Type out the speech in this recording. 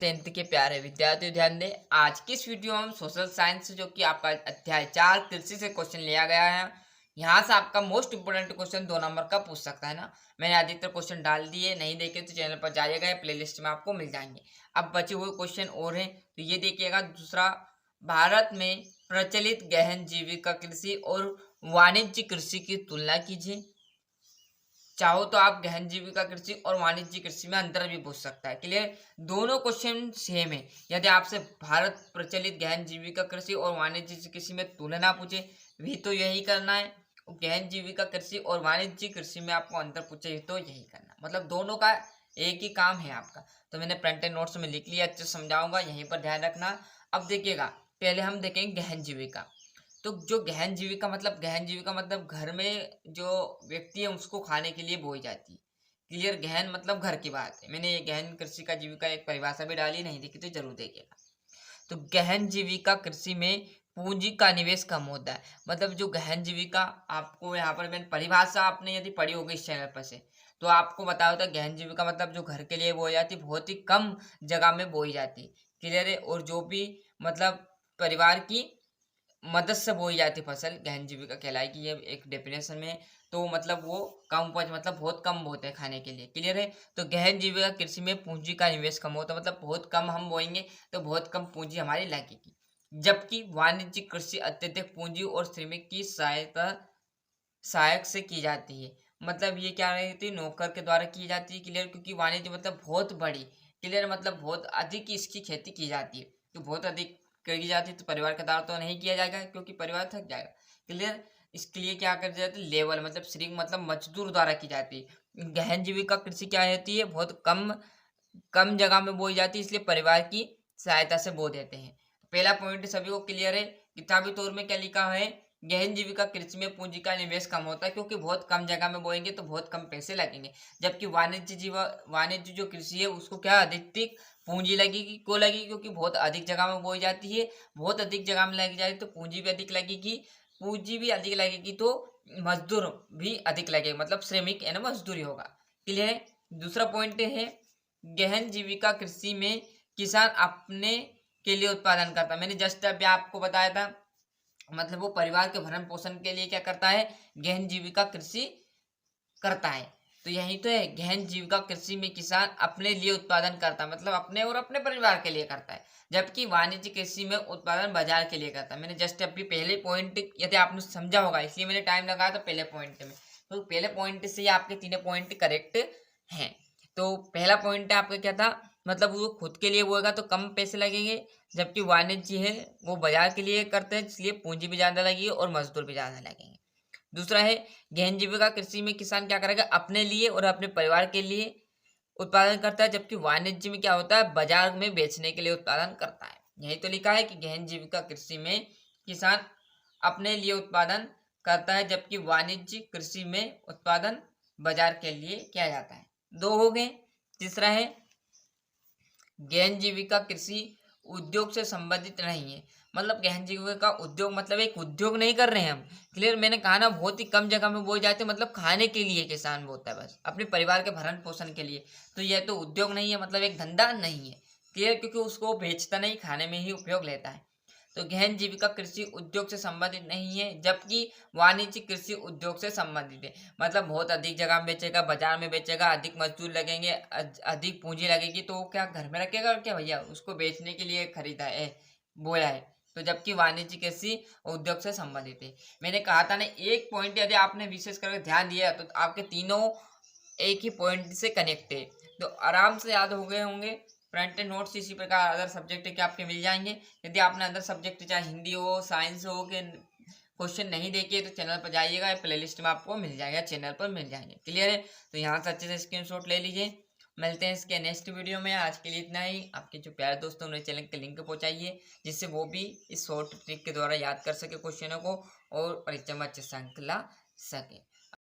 10th के प्यारे विद्यार्थियों ध्यान दें। आज की इस वीडियो में हम सोशल साइंस जो कि आपका अध्याय 4 कृषि से क्वेश्चन लिया गया है। यहाँ से आपका मोस्ट इंपोर्टेंट क्वेश्चन 2 नंबर का पूछ सकता है ना। मैंने अधिकतर क्वेश्चन डाल दिए, नहीं देखे तो चैनल पर जाइएगा, प्लेलिस्ट में आपको मिल जाएंगे। अब बचे हुए क्वेश्चन और हैं तो ये देखिएगा। दूसरा, भारत में प्रचलित गहन जीविका कृषि और वाणिज्य कृषि की तुलना कीजिए। चाहो तो आप गहन जीविका कृषि और वाणिज्य कृषि में अंतर भी पूछ सकता है। क्लियर, दोनों क्वेश्चन सेम है। यदि आपसे भारत प्रचलित गहन जीविका कृषि और वाणिज्य कृषि में तुलना पूछे भी तो यही करना है। गहन जीविका कृषि और वाणिज्य कृषि में आपको अंतर पूछे तो यही करना, मतलब दोनों का एक ही काम है आपका। तो मैंने प्रिंटेड नोट्स में लिख लिया, अच्छे समझाऊंगा, यहीं पर ध्यान रखना। अब देखिएगा, पहले हम देखेंगे गहन जीविका। तो जो गहन जीविका मतलब घर में जो व्यक्ति है उसको खाने के लिए बोई जाती है। क्लियर, गहन मतलब घर की बात है। मैंने ये गहन कृषि का जीविका एक परिभाषा भी डाली, नहीं देखी तो जरूर देखिएगा। तो गहन जीविका कृषि में पूंजी का निवेश कम होता है। मतलब जो गहन जीविका, आपको यहाँ पर मैंने परिभाषा आपने यदि पढ़ी होगी इस चैनल पर से, तो आपको बताया होता है गहन जीविका मतलब जो घर के लिए बोई जाती, बहुत ही कम जगह में बोई जाती। क्लियर है, और जो भी मतलब परिवार की मदद से बोई जाती फसल गहन जीविका कहलाएगी। ये एक डेफिनेशन में, तो मतलब वो कम उपज, मतलब बहुत कम बोते हैं खाने के लिए। क्लियर है, तो गहन जीविका कृषि में पूंजी का निवेश कम होता है, मतलब बहुत कम हम बोएंगे तो बहुत कम पूंजी हमारी लगेगी। जबकि वाणिज्य कृषि अत्यधिक पूंजी और श्रमिक की सहायक से की जाती है। मतलब ये क्या रहती है, नौकर के द्वारा की जाती है। क्लियर, क्योंकि वाणिज्य मतलब बहुत बड़ी, क्लियर मतलब बहुत अधिक इसकी खेती की जाती है, तो बहुत अधिक करी जाती है, तो परिवार के द्वारा तो नहीं किया जाएगा क्योंकि परिवार थक जाएगा। क्लियर, इसके लिए क्या कर जाती है, लेबर मतलब श्रमिक मतलब मजदूर द्वारा की जाती है। गहन जीविका कृषि क्या होती है, बहुत कम कम जगह में बोई जाती है, इसलिए परिवार की सहायता से बो देते हैं। पहला पॉइंट सभी को क्लियर है। किताबी तौर में क्या लिखा है, गहन जीविका कृषि में पूंजी का निवेश कम होता है क्योंकि बहुत कम जगह में बोएंगे तो बहुत कम पैसे लगेंगे। जबकि वाणिज्य जो कृषि है उसको क्या अधिक पूंजी लगेगी। क्यों लगेगी, क्योंकि बहुत अधिक जगह में बोई जाती है। बहुत अधिक जगह में लग जाए तो पूंजी भी अधिक लगेगी। पूंजी भी अधिक लगेगी तो मजदूर भी अधिक लगेगा, मतलब श्रमिक है ना, मजदूरी होगा। क्लियर है। दूसरा पॉइंट है, गहन जीविका कृषि में किसान अपने के लिए उत्पादन करता है। मैंने जस्ट अभी आपको बताया था, मतलब वो परिवार के भरण पोषण के लिए क्या करता है, गहन जीविका कृषि करता है। तो यही तो है, गहन जीविका कृषि में किसान अपने लिए उत्पादन करता है, मतलब अपने और अपने परिवार के लिए करता है। जबकि वाणिज्य कृषि में उत्पादन बाजार के लिए करता है। मैंने जस्ट अभी पहले पॉइंट, यदि आपने समझा होगा इसलिए मैंने टाइम लगाया था पहले पॉइंट में, तो पहले पॉइंट से ही आपके तीनों पॉइंट करेक्ट हैं। तो पहला पॉइंट आपका क्या था, मतलब वो खुद के लिए बोएगा तो कम पैसे लगेंगे, जबकि वाणिज्य है वो बाजार के लिए करते हैं, इसलिए पूंजी भी ज्यादा लगेगी और मजदूर भी ज्यादा लगेंगे। दूसरा है, गहन जीविका कृषि में किसान क्या करेगा, अपने लिए और अपने परिवार के लिए उत्पादन करता है। जबकि वाणिज्य में क्या होता है, बाजार में बेचने के लिए उत्पादन करता है। यही तो लिखा है कि गहन जीविका कृषि में किसान अपने लिए उत्पादन करता है, जबकि वाणिज्य कृषि में उत्पादन बाजार के लिए किया जाता है। दो हो गए। तीसरा है, गहन जीविका कृषि उद्योग से संबंधित नहीं है। मतलब गहन जीविका उद्योग मतलब एक उद्योग नहीं कर रहे हैं हम। क्लियर, मैंने कहा ना बहुत ही कम जगह में बोए जाते, मतलब खाने के लिए किसान बोता है, बस अपने परिवार के भरण पोषण के लिए। तो यह तो उद्योग नहीं है, मतलब एक धंधा नहीं है। क्लियर, क्योंकि उसको बेचता नहीं, खाने में ही उपयोग लेता है। तो गहन जीविका कृषि उद्योग से संबंधित नहीं है, जबकि वाणिज्य कृषि उद्योग से संबंधित है। मतलब बहुत अधिक जगह में बेचेगा, बाजार में बेचेगा, अधिक मजदूर लगेंगे, अधिक पूंजी लगेगी, तो वो क्या घर में रखेगा और क्या भैया, उसको बेचने के लिए खरीदा है, बोया है। तो जबकि वाणिज्य कृषि उद्योग से संबंधित है। मैंने कहा था ना, एक पॉइंट यदि आपने विशेष करके ध्यान दिया तो आपके तीनों एक ही पॉइंट से कनेक्ट है, तो आराम से याद हो गए होंगे। प्रिंटेड नोट्स इसी प्रकार अदर सब्जेक्ट के आपके मिल जाएंगे। यदि आपने अदर सब्जेक्ट चाहे हिंदी हो, साइंस हो के क्वेश्चन नहीं देखे तो चैनल पर जाइएगा, प्लेलिस्ट में आपको मिल जाएगा, चैनल पर मिल जाएंगे। क्लियर है, तो यहाँ से अच्छे से स्क्रीनशॉट ले लीजिए। मिलते हैं इसके नेक्स्ट वीडियो में। आज के लिए इतना ही। आपके जो प्यारे दोस्तों उन्हें चैनल के लिंक पहुंचाइए, जिससे वो भी इस शॉर्ट ट्रिक के द्वारा याद कर सके क्वेश्चनों को और परीक्षा में अच्छे से अंक ला सके।